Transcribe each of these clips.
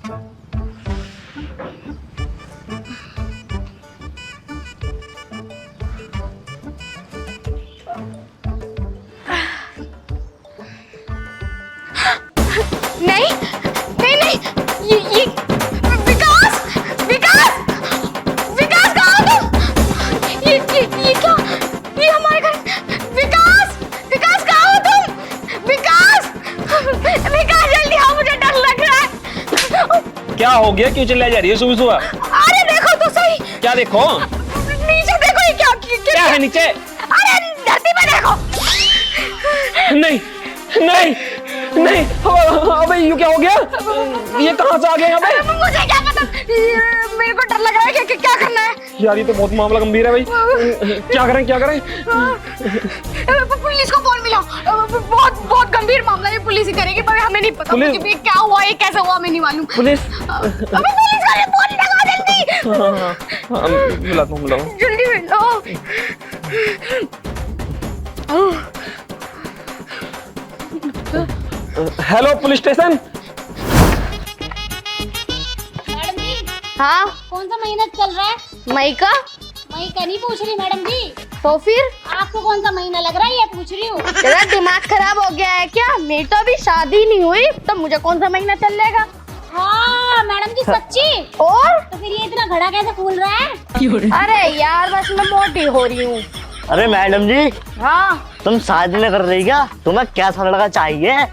नहीं नहीं नहीं, ये विकास विकास विकास कहाँ हो तुम? ये क्या? ये हमारे घर। विकास विकास कहाँ हो तुम? विकास विकास जल्दी आओ, मुझे डर लग रहा है। क्या हो गया? क्यों चिल्लाई जा रही है सुबह सुबह? अरे देखो तो सही। क्या देखो? नीचे देखो, ये क्या है नीचे? अरे धरती पे देखो। नहीं नहीं नहीं, अबे ये क्या हो गया? ये कहाँ से आ गया यहाँ पे? मुझे क्या पता, मेरे को डर लग रहा है कि क्या करना है। यार ये तो बहुत मामला गंभीर है भाई। क्या करें? पुलिस को फोन मिला। बहुत बहुत गंभीर मामला है, पुलिस ही करेगी, पर हमें नहीं पता मुझे भी क्या हुआ, ये कैसे हुआ, हमें नहीं मालूम। पुलिस? अबे पुलिस वाले फोन लगा जल्दी। मिलाता हूँ जल्दी मिलो। Hello police station. मैडम जी, हाँ कौन सा महीना चल रहा है? मई का। मई का नहीं पूछ रही मैडम जी, तो फिर आपको कौन सा महीना लग रहा है ये पूछ रही हूँ। तेरा दिमाग खराब हो गया है क्या? मेरी तो अभी शादी नहीं हुई, तो मुझे कौन सा महीना चल जाएगा? हाँ मैडम जी सच्ची? और तो फिर ये इतना घड़ा कैसे फूल रहा है? अरे यार बस मैं मोटी हो रही हूँ। अरे मैडम जी, हाँ। तुम शादी नहीं कर रही क्या? तुम्हें कैसा लड़का चाहिए?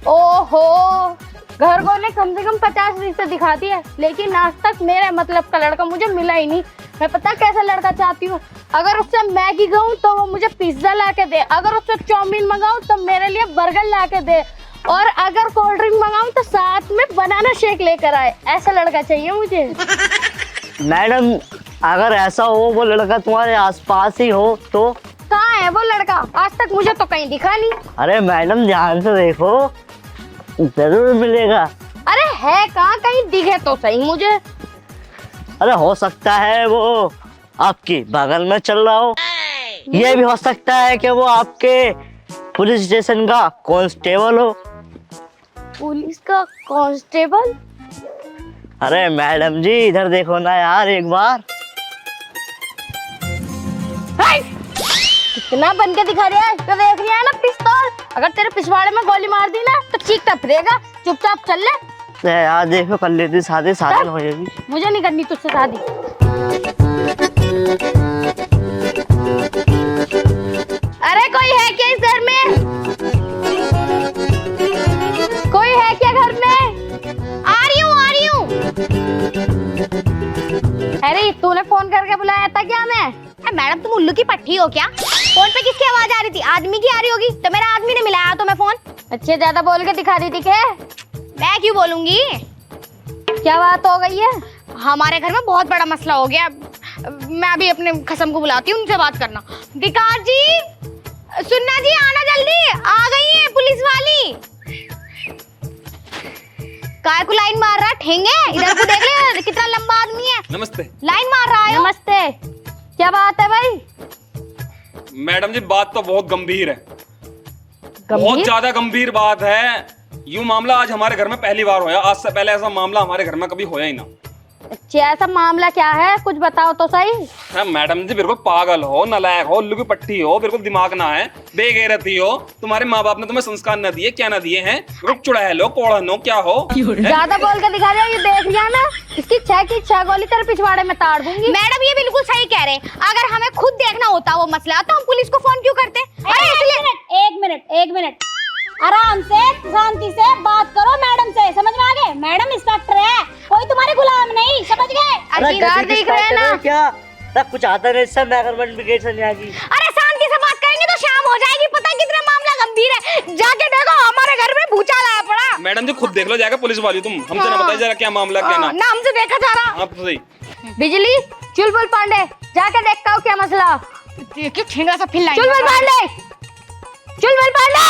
ओहो, घर को ने कम से कम 50 रिश्ते दिखा दिए, लेकिन आज तक मेरे मतलब का लड़का मुझे मिला ही नहीं। मैं पता कैसा लड़का चाहती हूँ? अगर उससे मैगी खाऊं तो वो मुझे पिज्जा ला के दे, अगर उससे चाउमीन मंगाऊं तो मेरे लिए बर्गर ला के दे, और अगर कोल्ड ड्रिंक मंगाऊं तो साथ में बनाना शेक लेकर आए। ऐसा लड़का चाहिए मुझे। मैडम अगर ऐसा हो, वो लड़का तुम्हारे आसपास ही हो तो? कहाँ है वो लड़का? आज तक मुझे तो कहीं दिखा नहीं। अरे मैडम ध्यान से देखो, जरूर मिलेगा। अरे है कहाँ? कहीं दिखे तो सही मुझे। अरे हो सकता है वो आपकी बगल में चल रहा हो, ये भी हो सकता है कि वो आपके पुलिस स्टेशन का कांस्टेबल हो। पुलिस का कांस्टेबल? अरे मैडम जी इधर देखो ना यार एक बार। कितना बन के दिखा रहा है? तो देख रही है ना पिस्तौल? अगर तेरे पिछवाड़े में गोली मार दी ना तो चीखता फिरेगा। चुपचाप चल ले। यार देखो कर लेती शादी, शादी हो जाएगी। मुझे नहीं करनी तुझसे शादी। अरे कोई है क्या इस घर में? कोई है क्या घर में? आ रही हूँ। अरे तूने फोन करके बुलाया था क्या? मैं मैडम तुम उल्लू की पट्टी हो क्या? फोन पे किसकी आवाज आ रही थी? आदमी की आ रही होगी, तो मेरा आदमी ने मिलाया तो मैं फोन। अच्छे ज्यादा बोल के दिखा दी थी क्या? मैं क्यों बोलूंगी? क्या बात हो गई है? हमारे घर में बहुत बड़ा मसला हो गया। मैं अभी अपने खसम को बुलाती हूँ, उनसे बात करना। विकास जी, सुनना जी, आना जल्दी, आ गई है पुलिस वाली। काय को लाइन मार रहा है ठेंगे? इधर को देख ले, कितना लंबा आदमी है। नमस्ते लाइन मार रहा है। नमस्ते। क्या बात है भाई? मैडम जी, बात तो बहुत गंभीर है। बहुत ज्यादा गंभीर बात है। यूं मामला आज हमारे घर में पहली बार होया। आज से पहले ऐसा मामला हमारे घर में कभी होया ही ना। अच्छा ऐसा मामला क्या है? कुछ बताओ तो सही। मैडम जी बिल्कुल पागल हो, नालायक हो, उल्लू की पट्टी हो, बिल्कुल दिमाग ना है, बेगैरती हो। तुम्हारे माँ बाप ने तुम्हें संस्कार न दिए, क्या ना दिए हैं? रुक चुड़ैल हो, कोढ़न हो, क्या हो? ज्यादा बोल के दिखा रहे हो। ये देख लिया ना, इसकी 6 की 6 गोली तेरे पिछवाड़े में ताड़ दूंगी। मैडम ये बिल्कुल सही कह रहे हैं। अगर हमें खुद देखना होता वो मसला, तो हम पुलिस को फोन क्यों करते? अरे एक मिनट आराम से शांति से बात करो मैडम से, समझ में आ गए? मैडम इंस्पेक्टर है, कोई तुम्हारे गुलाम नहीं, समझ गए? अधिकार दिख रहे हैं ना? क्या तब कुछ आता नहीं, सब मेजरमेंट ब्रिगेड से आ गई। अरे शांति से बात करेंगे तो शाम हो जाएगी। पता है कितना मामला गंभीर है। जाके देखो हमारे घर में भूचाल आया पड़ा। मैडम जी खुद देख लो जाएगा पुलिस वाली। तुम हमसे ना बताइए जरा क्या मामला क्या ना। नाम से देखा जा रहा। आप सही। बिजली, चुलबुल पांडे, जाके देखता हूँ क्या मसला। देखिए ठेंगा सा फिर चुलबुल पांडे, चुलबुल पांडे।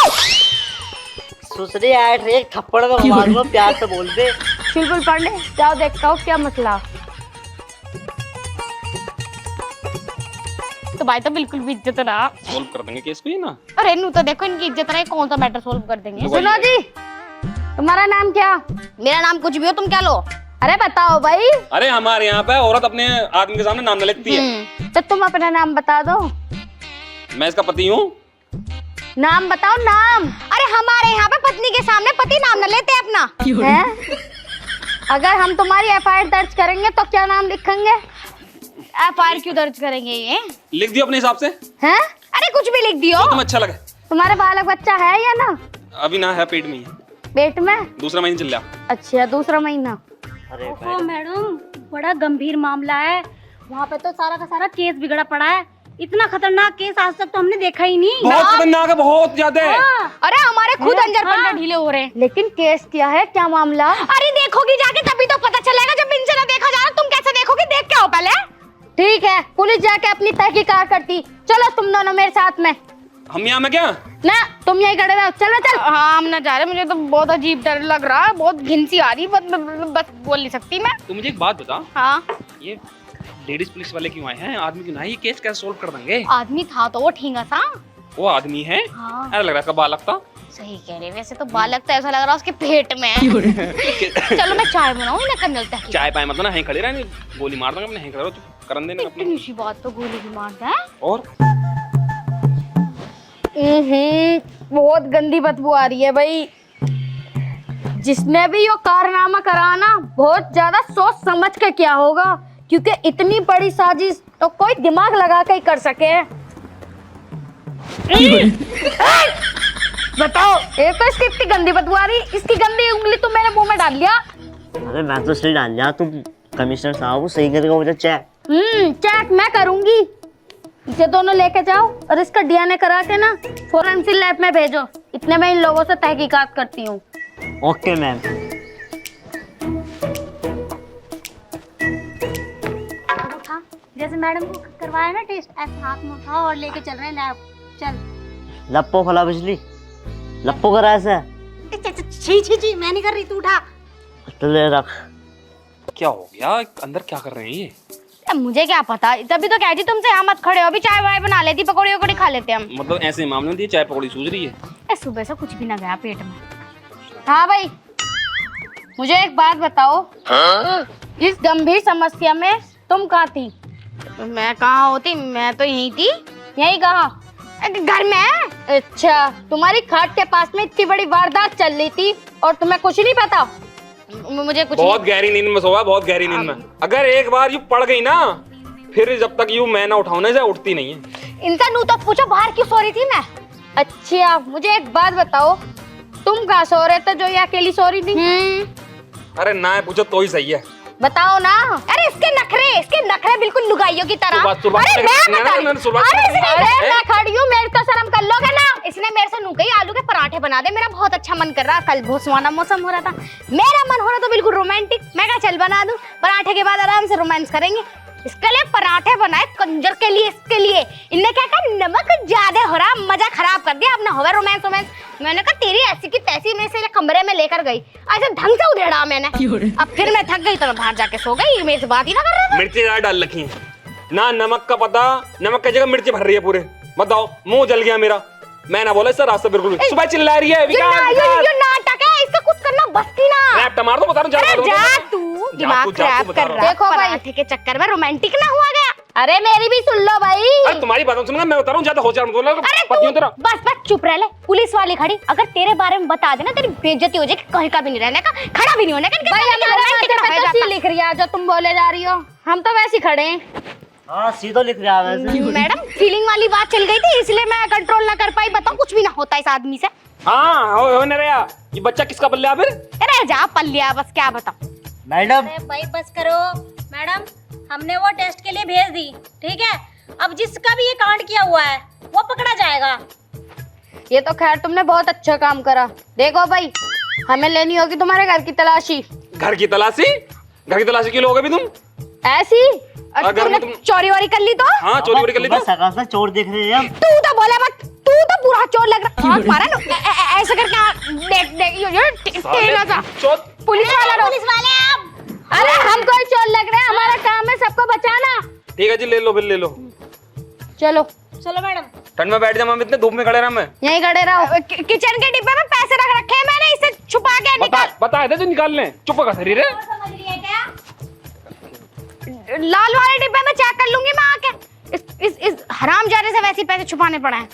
सुसरी आठ एक थप्पड़ में मार दो, प्यार से बोल दे। चुलबुल पांडे, जाओ देखता हूँ क्या मसला। तो भाई तो बिल्कुल भी इज्जत रहा। सोल्व कर देंगे केस को ये ना। अरे नू तो देखो इनकी इज्जत रहे, कौन सा मैटर सोल्व कर देंगे। सुनो जी, तुम्हारा नाम क्या? मेरा नाम कुछ भी हो, तुम क्या लो? अरे बताओ भाई। अरे हमारे यहाँ पे औरत अपने आदमी के सामने नाम न लेती है। तो तुम अपना नाम बता दो। मैं इसका पति हूँ। नाम बताओ, नाम। अरे हमारे यहाँ पे पत्नी के सामने पति नाम न लेते अपना। हैं? अगर हम तुम्हारी एफआईआर दर्ज करेंगे तो क्या नाम लिखेंगे? एफआईआर क्यों दर्ज करेंगे ये? लिख दियो अपने हिसाब से, हैं? अरे कुछ भी लिख दियो। जो तुम्हें अच्छा लगे। तुम्हारे बालक बच्चा है या ना? अभी ना है, पेट में ही है, पेट में? दूसरा महीना चल रहा। अच्छा, दूसरा महीना। अरे ओहो मैडम, बड़ा गंभीर मामला है। वहाँ पे तो सारा का सारा केस बिगड़ा पड़ा है। इतना खतरनाक केस आज तक तो हमने देखा ही नहीं। बहुत खतरनाक है, बहुत ज्यादा है। अरे हमारे खुद अंजर पंजर ढीले हो रहे हैं। लेकिन केस क्या है, क्या मामला? अरे देखोगी जाके तभी तो पता चलेगा, जब इनसे ना देखा जा रहा। तुम कैसे देखोगी? देख के आओ पहले। ठीक है, पुलिस जाके अपनी तहकीकात करती। चलो तुम दोनों मेरे साथ में। हम यहाँ में क्या? ना, तुम यही खड़े रहो। चलो चल। हाँ हम ना जा रहे, मुझे तो बहुत अजीब डर लग रहा है, बहुत घिन सी आ रही है, बस बोल नहीं सकती मैं। तू मुझे एक बात बता, हाँ ये लेडीज पुलिस वाले क्यों आए हैं? आदमी क्यों ना? ये केस कैसे सोल्व कर देंगे? आदमी था तो वो ठींगा सा। वो आदमी है? हाँ ऐसा लग रहा है इसका बालक था। सही कह रहे, वैसे तो बालक तो ऐसा लग रहा है उसके पेट में है। चलो मैं चाय बनाऊं ना, कर चलता है। चाय पाए मतलब ना, यहीं खड़े रहे, गोली मार दूंगा अपने, यहीं खड़े रहो, तू करन देना अपनी। इतनी सी बात तो गोली भी मारता है। और बहुत गंदी बदबू आ रही है भाई। जिसने भी ये कारनामा कराना, बहुत ज्यादा सोच समझ के क्या होगा, क्योंकि इतनी बड़ी साजिश तो कोई दिमाग लगा के ही कर सके। बताओ, एक तो इसकी इतनी गंदी बदबू आ रही, इसकी गंदी उंगली तो मेरे मुंह में डाल लिया। अरे मैं तो सही डाल दिया, तुम कमिश्नर साहब सही करेगा मुझे चेक। चेक मैं करूंगी। ये दोनों लेके जाओ और इसका डीएनए करा के ना फोरेंसिक लैब में भेजो। इतने में इन लोगों से तहकीकात करती हूँ। Okay ma'am. उठा, जैसे मैडम को करवाया ना टेस्ट, ऐसे हाथ में उठाओ और लेके चल रहे हैं लैब। चल। लप्पो खला बिजली, लप्पो करा ऐसा। छी छी छी, मैं नहीं कर रही, तू उठा। तो ले रख। क्या हो गया? अंदर क्या कर रहे हैं ये? मुझे क्या पता, तभी तो कहती तुमसे यहाँ मत खड़े हो। अभी चाय वाय बना लेती, पकौड़ी वकौड़ी खा लेते हम। मतलब ऐसे मामले में चाय पकौड़ी सूझ रही है? सुबह से कुछ भी ना गया पेट में। हाँ भाई, मुझे एक बात बताओ। इस गंभीर समस्या में तुम कहाँ थी? मैं कहाँ होती? मैं तो यहीं थी। यही कहाँ? घर में। अच्छा, तुम्हारी खाट के पास में इतनी बड़ी वारदात चल रही थी और तुम्हें कुछ नहीं पता? मुझे कुछ बहुत गहरी नींद में सोया, बहुत गहरी नींद में। अगर एक बार यू पड़ गई ना, फिर जब तक यू मैं ना उठाऊं ना, उठती नहीं है। इनका नू तो पूछो, बाहर क्यों सो रही थी मैं? अच्छा, मुझे एक बात बताओ, तुम कहाँ सो रहे थे जो ये अकेली सो रही थी? अरे ना पूछो तो ही सही है। बताओ ना। अरे इसके नखरे बिल्कुल लुगाइयों की तरह। सुबह अरे मैं बता रही हूँ। अरे मैं खड़ी हूँ, मेरे तो शर्म कर लोगे ना। इसने मेरे से नू कही आलू के पराठे बना दे, मेरा बहुत अच्छा मन कर रहा। कल बहुत सुहाना मौसम हो रहा था, मेरा मन हो रहा था बिल्कुल रोमांटिक। मैं कहा चल बना दूं, पराठे के बाद आराम से रोमांस करेंगे। इसके लिए पराठे बनाए कंजर के लिए, इसके लिए। इनने क्या कहा, नमक ज्यादा हो रहा, मजा खराब कर दिया अपना, होवे रोमांस रोमांस। मैंने कहा तेरी ऐसी की तैसी, में से कमरे में लेकर गई, ऐसे ढंग से उधेड़ा मैंने। अब फिर मैं थक गई तो मैं बाहर जाके सो गई। मेरे से बात ही ना कर रहा था। मिर्ची ज्यादा डाल रखी है ना, नमक का पता, नमक की जगह मिर्ची भर रही है पूरे। बताओ, मुंह जल गया मेरा। मैं ना बोला सर, रास्ते बिल्कुल सुबह चिल्ला रही है। ये नाटक है, इसका कुछ करना बस्ती ना। रैप टमार तो बता रहा हूं, जा तू दिमाग खराब कर रहा है। देखो भाई, पराठे के चक्कर में रोमांटिक ना हुआ गया। अरे मेरी भी सुन लो भाई। अरे तुम्हारी बात सुनूंगा, मैं बता रहा हूं, ज्यादा हो जाऊंगा। अरे पतियों तेरा। बस चुप रह ले। पुलिस वाली खड़ी, अगर तेरे बारे में बता देना, तेरी बेइज्जती हो जाएगी। कहीं का भी नहीं रहने का, खड़ा भी नहीं होने का। भाई हमारे पे तो सी लिख रही है जो तुम बोले जा रही हो, हम तो वैसे ही खड़े हैं। हाँ सीधो लिख रहा है वैसे। मैडम फीलिंग वाली बात चल गई थी, इसलिए मैं कंट्रोल ना कर पाई। बताओ, कुछ भी ना होता इस आदमी से। हाँ हो न रहा। ये बच्चा किसका पल्ला फिर? अरे जा पल्लिया, बस क्या बताऊं। मैडम भाई बस करो। मैडम, हमने वो टेस्ट के लिए भेज दी, ठीक है? अब जिसका भी ये कांड किया हुआ है वो पकड़ा जाएगा। ये तो खैर तुमने बहुत अच्छा काम करा। देखो भाई, हमें लेनी होगी तुम्हारे घर की तलाशी। घर की तलाशी? घर की तलाशी क्यों लोगे भी तुम? ऐसी अगर तुमने तुम चोरी वोरी कर ली तो? हाँ, चोरी वोरी कर ली तो? सका से चोर देख रहे हैं हम। तू तो बोला मत, तू तो पूरा चोर लग रहा। हाथ मारा ना ऐसे करके। देख देख तेरा सा पुलिस वाला। पुलिस वाले आप। अरे हम कोई चोर लग रहे हैं, हमारा काम है सबको बचाना। ठीक है जी, ले लो बिल ले लो। चलो चलो मैडम। ठंड में बैठ जा, हम इतने धूप में खड़े रहा। मैं यहीं खड़े रहो। किचन के डिब्बे में पैसे रख रखे हैं मैंने, इससे छुपा के निकाल। बताए थे जो निकाल लें, चुप का शरीर है। समझ रही है क्या? लाल वाले डिब्बे में चेक कर लूंगी मैं आके। इस हरामजादे से वैसे ही पैसे छुपाने पड़े हैं।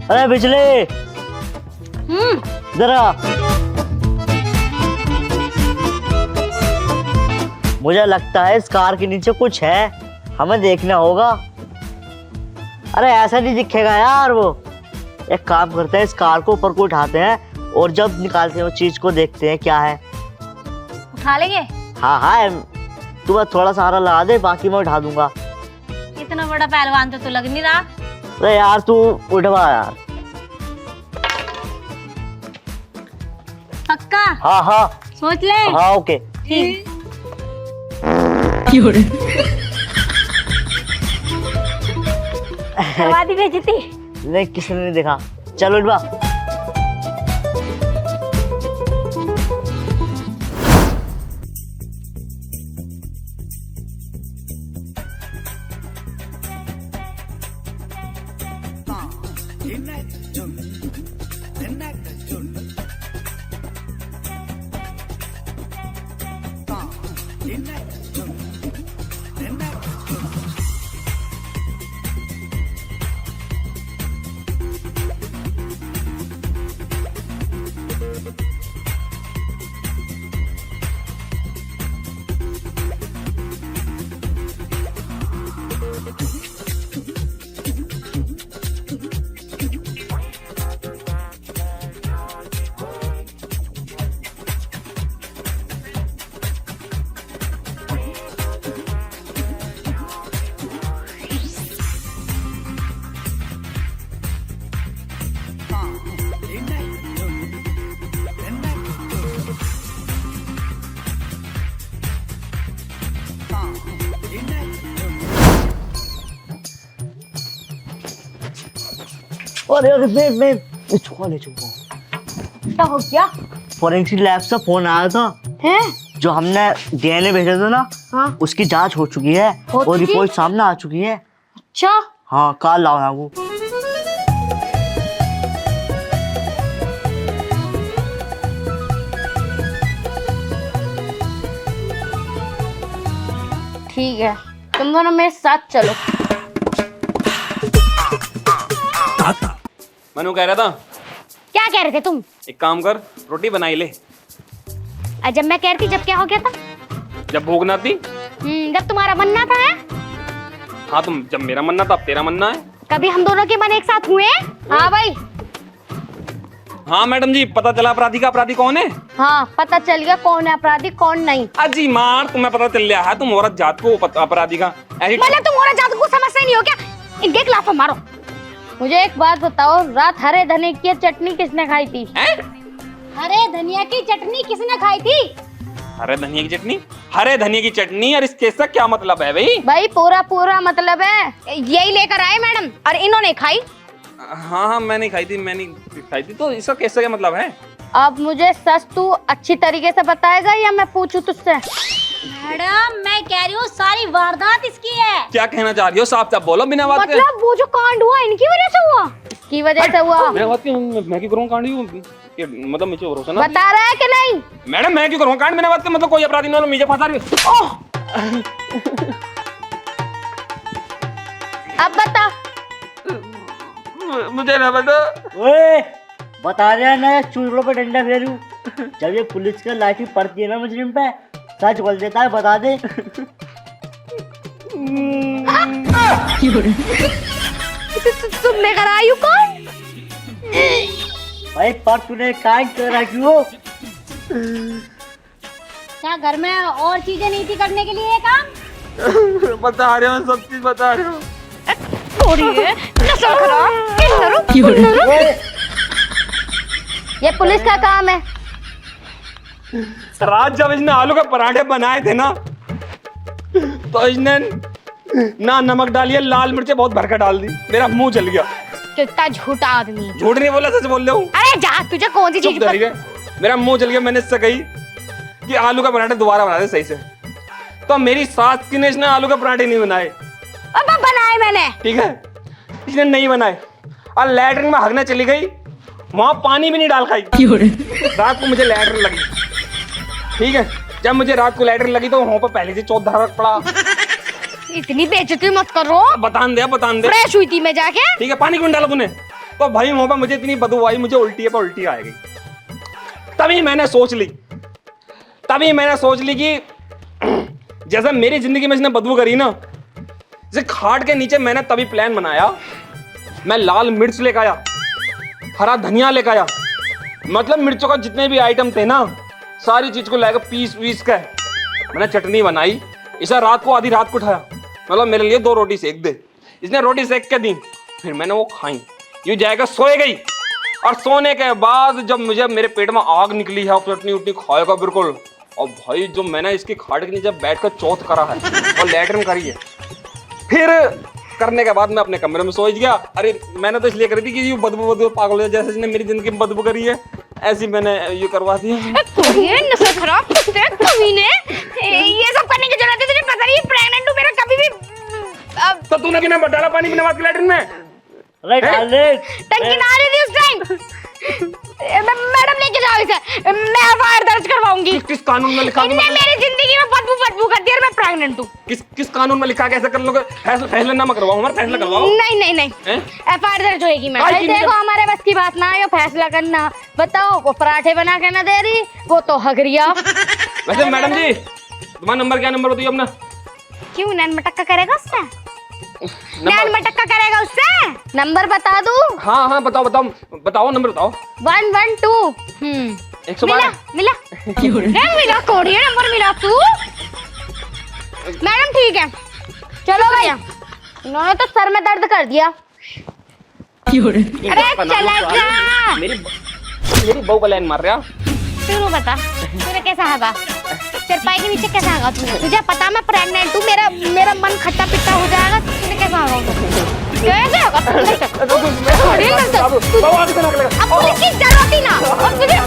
अरे बिजली, जरा मुझे लगता है इस कार के नीचे कुछ है, हमें देखना होगा। अरे ऐसा नहीं दिखेगा यार। वो एक काम करते हैं, इस कार को ऊपर को उठाते हैं और जब निकालते हैं उस चीज को देखते हैं क्या है। उठा लेंगे? हाँ हाँ, तू बस थोड़ा सहारा लगा दे, बाकी मैं उठा दूंगा। इतना बड़ा पहलवान तो लग नहीं रहा। अरे यार तू उठवा यार। पक्का? हाँ हाँ सोच ले। हाँ ओके। करवा दी बेइज्जती। नहीं, किसी ने नहीं देखा। चलो उठवा। अरे अरे मैं छुपा ले छुपा। क्या हो गया? फॉरेंसिक लैब से फोन आया था। हैं? जो हमने डीएनए भेजा था ना, हाँ। उसकी जांच हो चुकी है हो और चुकी? रिपोर्ट सामने आ चुकी है। अच्छा। हाँ, कल लाओ ना वो। ठीक है, तुम दोनों मेरे साथ चलो। मनु कह रहा था, क्या कह रहे थे तुम? एक काम कर, रोटी बनाई ले। जब मैं कह रही थी, जब क्या हो गया था? जब भूख ना थी। जब तुम्हारा बनना था है? हाँ, तुम जब मेरा मनना था, अब तेरा मनना है। कभी हम दोनों के मन एक साथ हुए? हाँ भाई। हाँ मैडम जी, पता चला अपराधी का अपराधी कौन है? हाँ, पता चल गया कौन है अपराधी कौन नहीं। अजी मार, तुम्हें पता चल गया है तुम औरत जात को अपराधी का ऐसी। मतलब तुम औरत जात को समझते नहीं हो क्या? इनके खिलाफ मारो। मुझे एक बात बताओ, रात हरे धनिया की चटनी किसने खाई थी? हरे धनिया की चटनी किसने खाई थी? हरे धनिया की चटनी? हरे धनिया की चटनी, और इस केस का क्या मतलब है भाई? भाई पूरा मतलब है। यही लेकर आए मैडम, और इन्होंने खाई। हाँ हाँ, मैंने खाई थी, तो इसका केस का क्या मतलब है? अब मुझे सच तू अच्छी तरीके से बताएगा या मैं पूछूं तुझसे? मैडम मैं कह रही हूँ सारी वारदात इसकी है। क्या कहना चाह रही हो? साफ साफ बोलो, बिना बात के। मतलब वो जो कांड हुआ इनकी वजह से हुआ? की वजह से हुआ? बिना बात के मैं क्यों करूँ कांड? मतलब मुझे भरोसा ना। बता रहा है कि नहीं? मैडम मैं क्यों करूँ कांड बिना बात के? मतलब कोई अपराधी ना मुझे फंसा रही हो। अब बता। मुझे ना बता। ओए, बता रहा है ना, चूल्हों पे डंडा फेरू। जब ये पुलिस का लाठी पड़ती है ना मुजरिम पे, सच बोल देता है, बता दे। तुमने कराई कौन? भाई पर तूने काय करा क्यों? क्या घर में और चीजें नहीं थी करने के लिए ये काम? बता रहे हो, सब चीज बता रहे हो। ये पुलिस का काम है। रात जब इसने आलू के पराठे बनाए थे ना, तो इसने ना नमक डालिए, लाल मिर्चे बहुत भरकर डाल दी, मेरा मुंह जल गया। कितना झूठा आदमी। झूठ नहीं बोला, सच बोल रहा हूँ। अरे जा, तुझे कौन सी चीज मेरा मुंह जल गया। मैंने इससे कही कि आलू के पराठे दोबारा बना दे सही से, तो मेरी सास की ने इसने आलू के पराठे नहीं बनाए। अब बनाए मैंने। ठीक है, इसने नहीं बनाए और लैट्रिन में हगने चली गई, वहां पानी भी नहीं डाल खाई। रात को मुझे लैट्रिन लगी। ठीक है, जब मुझे रात को लैट्रिन लगी तो वहां पर पहले से चौथ धरक पड़ा। इतनी बेइज्जती मत करो। बतान दे। फ्रेश हुई थी मैं जाके। ठीक है, पानी क्यों डाला तूने? तो भाई वहां पर मुझे इतनी बदबू आई, मुझे उल्टी पर उल्टी आएगी। तभी मैंने सोच ली कि जैसे मेरी जिंदगी में इसने बदबू करी ना, जैसे खाट के नीचे मैंने तभी प्लान बनाया। मैं लाल मिर्च लेकर आया, हरा धनिया लेकर आया, मतलब मिर्चों का जितने भी आइटम थे ना, सारी चीज को लेकर पीस कर मैंने चटनी बनाई। इसे रात को आधी रात को उठाया, मतलब मेरे लिए 2 रोटी सेक दे। इसने रोटी सेक के दी, फिर मैंने वो खाई। यूं जाएगा सोए गई, और सोने के बाद जब मुझे मेरे पेट में आग निकली है, चटनी उटनी खाएगा बिल्कुल। और भाई जो मैंने इसकी खाट के नीचे बैठ कर चौथ करा है और लैट्रिन करी है, फिर करने के बाद मैं अपने कमरे में सोच गया। अरे मैंने तो इसलिए करी थी कि ये बदबू पागल है, जैसे इसने मेरी जिंदगी में बदबू करी है ऐसी मैंने ये करवा दिया। ये नस्ल खराब कुत्ते कमीने, ये सब करने की जरूरत है तुझे पता नहीं? प्रेग्नेंट हूं, मेरा कभी भी तो तूने क्यों नहीं डाला पानी बिना बात के लैट्रिन में? अरे डाल दे। टंकी ना रही थी उस टाइम। मैडम लेके जाओ इसे, मैं एफआईआर दर्ज करवाऊंगी। किस कानून में लिखा? इनने मेरी जिंदगी में बदबू कर दी और मैं प्रेग्नेंट हूँ। किस कानून में लिखा? कैसे कर लोगे? फैसला ना करवाओ, हमारा फैसला करवाओ। नहीं एफआईआर दर्ज होगी मैडम। देखो हमारे बस की बात ना है ये फैसला करना। बताओ, वो पराठे बना के ना दे रही, वो तो हगरिया। वैसे मैडम जी, तुम्हारा नंबर क्या? नंबर बताइए अपना। क्यों नैन मटक्का करेगा उससे? नैन मटक्का करेगा उससे? नंबर बता दूं? हाँ बताओ नंबर बताओ। 112। 112 मिला मिला कोड, ये नंबर मिला तू। मैडम ठीक है, चलो भैया। इन्होंने तो सर में दर्द कर दिया। अरे चला जा। मेरी बहू का लाइन मार रहा। तू बता, तूने कैसा हगा? चरपाई के नीचे कैसा हगा तूने? तुझे पता मैं प्रेग्नेंट हूँ, मेरा मन खट्टा पिट्टा हो जाएगा। तूने कैसा हगा? कैसे होगा? अब पुलिस की जरूरत ही ना। अब तुझे